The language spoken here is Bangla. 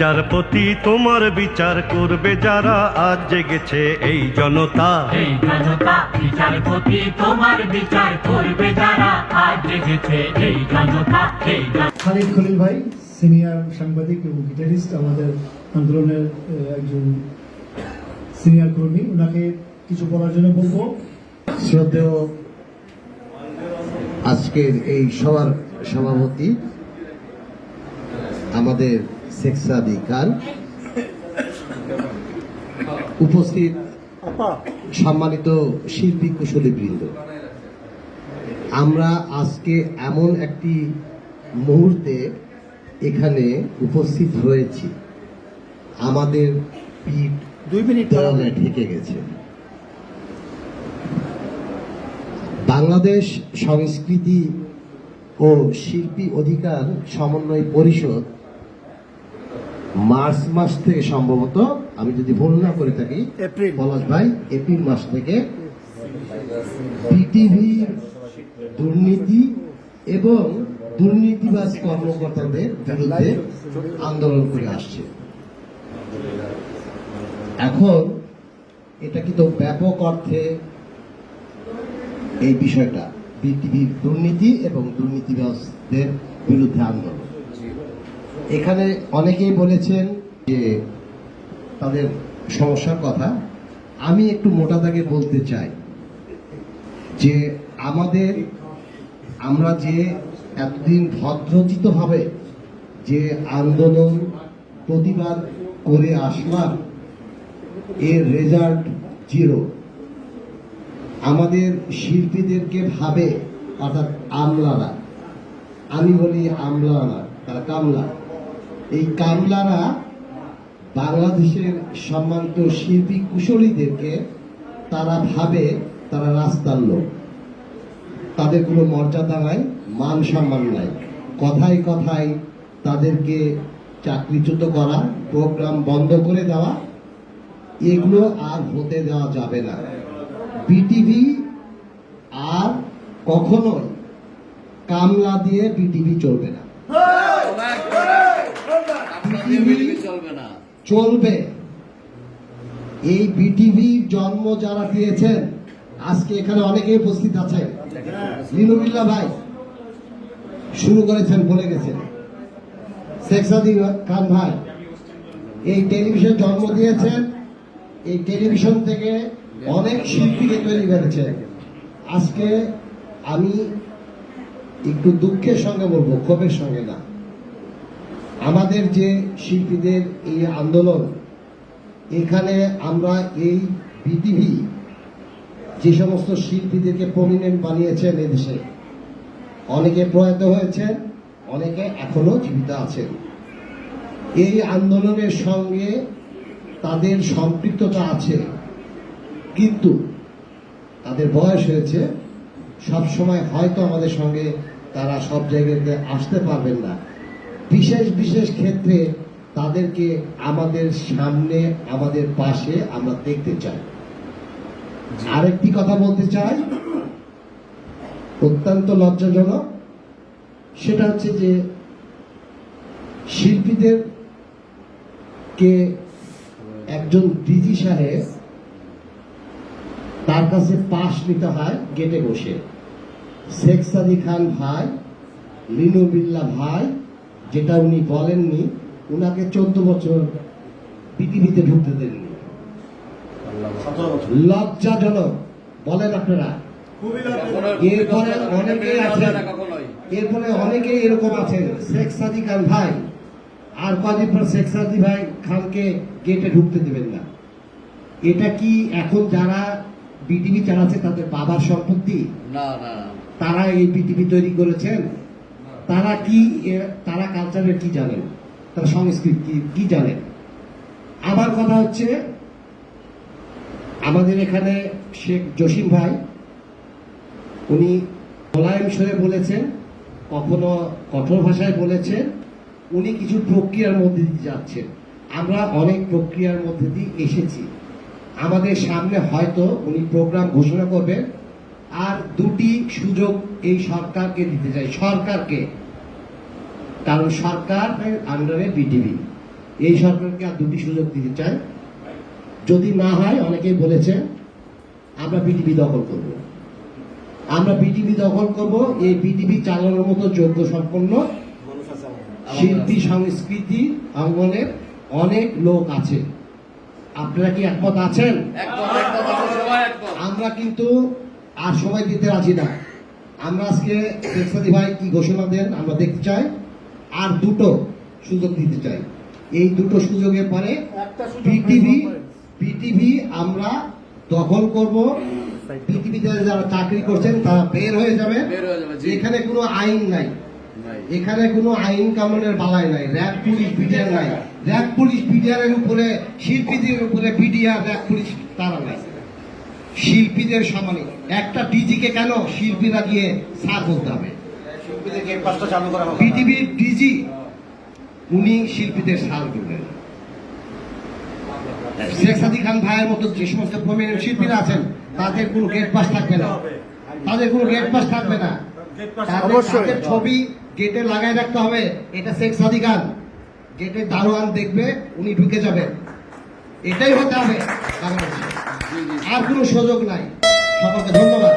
বিচারপতি তোমার বিচার করবে যারা, আজ জেগেছে এই জনতা। বিচারপতি তোমার বিচার করবে যারা, আজ জেগেছে এই জনতা। খালিদ খলিল ভাই সিনিয়র সাংবাদিক এবং গিটারিস্ট, আমাদের আন্দোলনের একজন সিনিয়র কর্মী, ওনাকে কিছু বলার জন্য বলবো। শ্রদ্ধেয় আজকের এই সভার সভাপতি আমাদের শেখ সাদি খান, উপস্থিত সম্মানিত শিল্পী কুশলী বৃন্দ, আমরা আজকে এমন একটি মুহূর্তে এখানে উপস্থিত হয়েছি, আমাদের পিঠ 2 মিনিট দেওয়ালে ঢেকে গেছে। বাংলাদেশ সংস্কৃতি ও শিল্পী অধিকার সমন্বয় পরিষদ মার্চ মাস থেকে, সম্ভবত আমি যদি ভুল না করে থাকি পলাশ ভাই, এপ্রিল মাস থেকে বিটিভির দুর্নীতি এবং দুর্নীতিবাজ কর্মকর্তাদের বিরুদ্ধে আন্দোলন করে আসছে। এখন এটা কিন্তু ব্যাপক অর্থে এই বিষয়টা বিটিভির দুর্নীতি এবং দুর্নীতিবাজদের বিরুদ্ধে আন্দোলন। এখানে অনেকেই বলেছেন যে তাদের সমস্যার কথা, আমি একটু মোটা দাগে বলতে চাই যে আমরা যে এতদিন ভদ্রচিতভাবে যে আন্দোলন প্রতিবাদ করে আসলাম, এর রেজাল্ট 0। আমাদের শিল্পীদেরকে ভাবে, অর্থাৎ আমলারা, আমি বলি আমলারা না, তারা কামলা, এই কামলারা বাংলাদেশের সম্মানিত শিল্পী কুশলীদেরকে তারা ভাবে তারা রাস্তার লোক, তাদের কোনো মর্যাদা নাই, মান সম্মান নাই। কথায় কথায় তাদেরকে চাকরিচ্যুত করা, প্রোগ্রাম বন্ধ করে দেওয়া, এগুলো আর হতে দেওয়া যাবে না। বিটিভি আর কখনোই কামলা দিয়ে বিটিভি চলবে না, চলবে। এই বিটিভির জন্ম যারা দিয়েছেন, আজকে এখানে অনেকেই উপস্থিত আছেন, লিনুবিল্লাহ ভাই শুরু করেছেন, বলে গেছেন, শেখ সাদি খান ভাই এই টেলিভিশন জন্ম দিয়েছেন, এই টেলিভিশন থেকে অনেক শিল্পীকে তৈরি করেছে। আজকে আমি একটু দুঃখের সঙ্গে বলবো, ক্ষোভের সঙ্গে না, আমাদের যে শিল্পীদের এই আন্দোলন, এখানে আমরা এই বিটিভি যে সমস্ত শিল্পীদেরকে প্রমিনেন্ট বানিয়েছেন, এদেশে অনেকে প্রয়াত হয়েছেন, অনেকে এখনো জীবিত আছেন। এই আন্দোলনের সঙ্গে তাদের সম্পৃক্ততা আছে, কিন্তু তাদের বয়স হয়েছে, সব সময় হয়তো আমাদের সঙ্গে তারা সব জায়গাতে আসতে পারবেন না। বিশেষ বিশেষ ক্ষেত্রে তাদেরকে আমাদের সামনে, আমাদের পাশে আমরা দেখতে চাই। আরেকটি কথা বলতে চাই, অত্যন্ত লজ্জাজনক, সেটা হচ্ছে যে শিল্পীদের কে একজন ডিজি সাহেব, তার কাছে পাস নিতে হয় গেটে বসে। শেখ সাদি খান ভাই, লিনুবিল্লাহ ভাই, যেটা উনি বলেননি, উনাকে 14 বছর বিটিভিতে ঢুকতে দেননি। লজ্জাজনক, বলেন আপনারা। এরপরে অনেকেই আছেন, এরপরে অনেকেই এরকম আছেন, শেখ সাদি খান ভাই আর কদিন পর শেখ সাদি ভাই খানকে গেটে ঢুকতে দেবেন না। এটা কি এখন যারা বিটিভি চালাচ্ছে তাদের বাবার সম্পত্তি? না, তারা এই বিটিভি তৈরি করেছেন, তারা কি, তারা কালচারের কি জানেন, তারা সংস্কৃতি কি জানেন? আমার কথা হচ্ছে, আমাদের এখানে শেখ জসিম ভাই, উনি মোলায়েম স্বরে বলেছেন, কখনো কঠোর ভাষায় বলেছেন, উনি কিছু প্রক্রিয়ার মধ্যে দিয়ে যাচ্ছেন। আমরা অনেক প্রক্রিয়ার মধ্যে দিয়ে এসেছি। আমাদের সামনে হয়তো উনি প্রোগ্রাম ঘোষণা করবেন, আর 2টি সুযোগ এই সরকারকে দিতে চাই, সরকারকে, কারণ সরকারের আন্ডারে বিটিভি, এই সরকারকে আর দুটি সুযোগ দিতে চাই। যদি না হয়, অনেকেই বলেছে আমরা বিটিভি দখল করব। আমরা বিটিভি দখল করব। এই বিটিভি চালানোর মতো যোগ্য সম্পন্ন শিল্পী সংস্কৃতি অঙ্গনের অনেক লোক আছে। আপনারা কি একমত আছেন? আমরা কিন্তু আর সময় দিতে রাজি না। আমরা আজকে শেখ সাদী ভাই কি ঘোষণা দেন আমরা দেখতে চাই, আর দুটো সুযোগ দিতে চাই। এই দুটো সুযোগের পরে বিটিভি আমরা দখল করব। পৃথিবীতে যারা চাকরি করছেন তারা বের হয়ে যাবে। এখানে কোনো আইন নাই, এখানে কোনো আইন কানুনের বালাই নাই। র্যাব পুলিশ বিডিআর নাই। র্যাব পুলিশ বিডিআর এর উপরে, শিল্পীদের উপরে বিডিআর র্যাব পুলিশ তারা নাই। শিল্পীদের সমানে একটা ডিজিকে কেন শিল্পীরা গিয়ে স্যার বলতে হবে? পৃথিবীর ডিজি উনি শিল্পীদের স্যার বলবেন। শেখ সাদী খান ভাইয়ের মতো যে সমস্ত প্রমিনেন্ট শিল্পীরা আছেন তাদের কোনো গেট পাস থাকবে না, তাদের কোনো গেট পাস থাকবে না। তাদের ছবি গেটে লাগাই রাখতে হবে, এটা শেখ সাদী খান। গেটে দারোয়ান দেখবে, উনি ঢুকে যাবেন। এটাই হতে হবে বাংলাদেশে, আর কোনো সুযোগ নাই। সকলকে ধন্যবাদ।